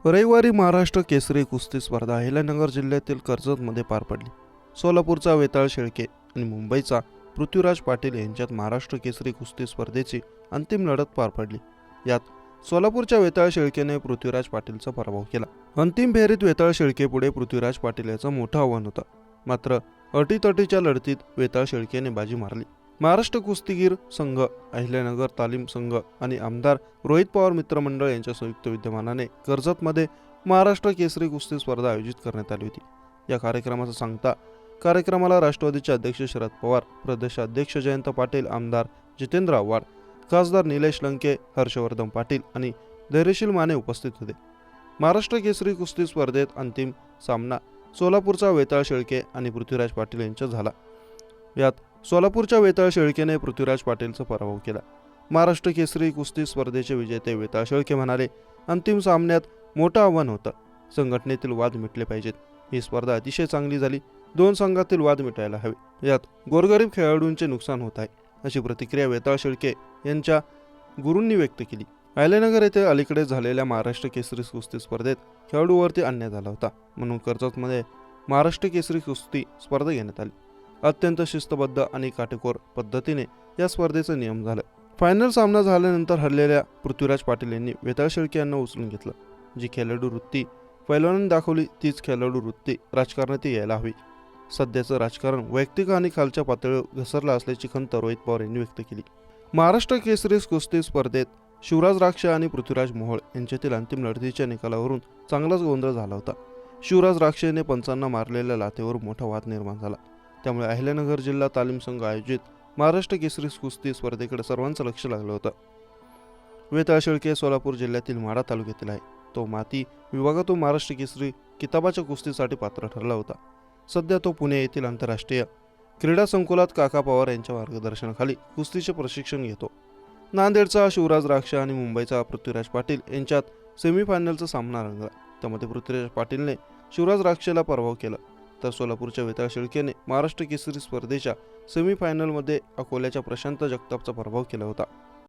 रविवारी महाराष्ट्र केसरी कुस्ती स्पर्धा अहिल्यानगर जिल्ह्यातील कर्जतमध्ये पार पडली. सोलापूरचा वेताळ शेळके आणि मुंबईचा पृथ्वीराज पाटील यांच्यात महाराष्ट्र केसरी कुस्ती स्पर्धेची अंतिम लढत पार पडली. यात सोलापूरच्या वेताळ शेळकेने पृथ्वीराज पाटीलचा पराभव केला. अंतिम फेरीत वेताळ शेळकेपुढे पृथ्वीराज पाटील याचं मोठं आव्हान होतं. मात्र अटीतटीच्या लढतीत वेताळ शेळकेने बाजी मारली. महाराष्ट्र कुस्तीगीर संघ, अहिल्यानगर तालीम संघ आणि आमदार रोहित पवार मित्रमंडळ यांच्या संयुक्त विद्यमानाने कर्जतमध्ये महाराष्ट्र केसरी कुस्ती स्पर्धा आयोजित करण्यात आली होती. या कार्यक्रमाचा सांगता कार्यक्रमाला राष्ट्रवादीचे अध्यक्ष शरद पवार, प्रदेशाध्यक्ष जयंत पाटील, आमदार जितेंद्र आव्हाड, खासदार निलेश लंके, हर्षवर्धन पाटील आणि धैर्यशील माने उपस्थित होते. महाराष्ट्र केसरी कुस्ती स्पर्धेत अंतिम सामना सोलापूरचा वेताळ शेळके आणि पृथ्वीराज पाटील यांच्यात झाला. यात सोलापूरच्या वेताळ शेळकेने पृथ्वीराज पाटीलचा पराभव केला. महाराष्ट्र केसरी कुस्ती स्पर्धेचे विजेते वेताळ शेळके म्हणाले, अंतिम सामन्यात मोठं आव्हान होतं. संघटनेतील वाद मिटले पाहिजेत. ही स्पर्धा अतिशय चांगली झाली. दोन संघातील वाद मिटायला हवे. यात गोरगरीब खेळाडूंचे नुकसान होत आहे, अशी प्रतिक्रिया वेताळ शेळके यांच्या गुरूंनी व्यक्त केली. अहिल्यानगर येथे अलीकडे झालेल्या महाराष्ट्र केसरी कुस्ती स्पर्धेत खेळाडूवरती अन्याय झाला होता, म्हणून कर्जतमध्ये महाराष्ट्र केसरी कुस्ती स्पर्धा घेण्यात आली. अत्यंत शिस्तबद्ध आणि काटेकोर पद्धतीने या स्पर्धेचं नियम झालं. फायनल सामना झाल्यानंतर हरलेल्या पृथ्वीराज पाटील यांनी वेताळ शेळके यांना उचलून घेतलं. जी खेळाडू वृत्ती पैलवानांनी दाखवली, तीच खेळाडू वृत्ती राजकारणात यायला हवी. सध्याचं राजकारण वैयक्तिक आणि खालच्या पातळीवर घसरलं असल्याची खंत रोहित पवार यांनी व्यक्त केली. महाराष्ट्र केसरी कुस्ती स्पर्धेत शिवराज राक्षे आणि पृथ्वीराज मोहोळ यांच्यातील अंतिम लढतीच्या निकालावरून चांगलाच गोंधळ झाला होता. शिवराज राक्षेने पंचांना मारलेल्या लाथेवर मोठा वाद निर्माण झाला. त्यामुळे अहिल्यानगर जिल्हा तालीम संघ आयोजित महाराष्ट्र केसरी कुस्ती स्पर्धेकडे सर्वांचं लक्ष लागलं होतं. वेताळ शेळके सोलापूर जिल्ह्यातील माढा तालुक्यातील आहे. तो माती विभागातून महाराष्ट्र केसरी किताबाच्या कुस्तीसाठी पात्र ठरला होता. सध्या तो पुणे येथील आंतरराष्ट्रीय क्रीडा संकुलात काका पवार यांच्या मार्गदर्शनाखाली कुस्तीचे प्रशिक्षण घेतो. नांदेडचा शिवराज राक्षे आणि मुंबईचा पृथ्वीराज पाटील यांच्यात सेमीफायनलचा सामना रंगला. त्यामध्ये पृथ्वीराज पाटीलने शिवराज राक्षेला पराभव केला, तर सोलापूरच्या वेताळ शेळकेने महाराष्ट्र केसरी स्पर्धेच्या सेमीफायनलमध्ये अकोल्याच्या प्रशांत जगतापचा पराभव केला होता.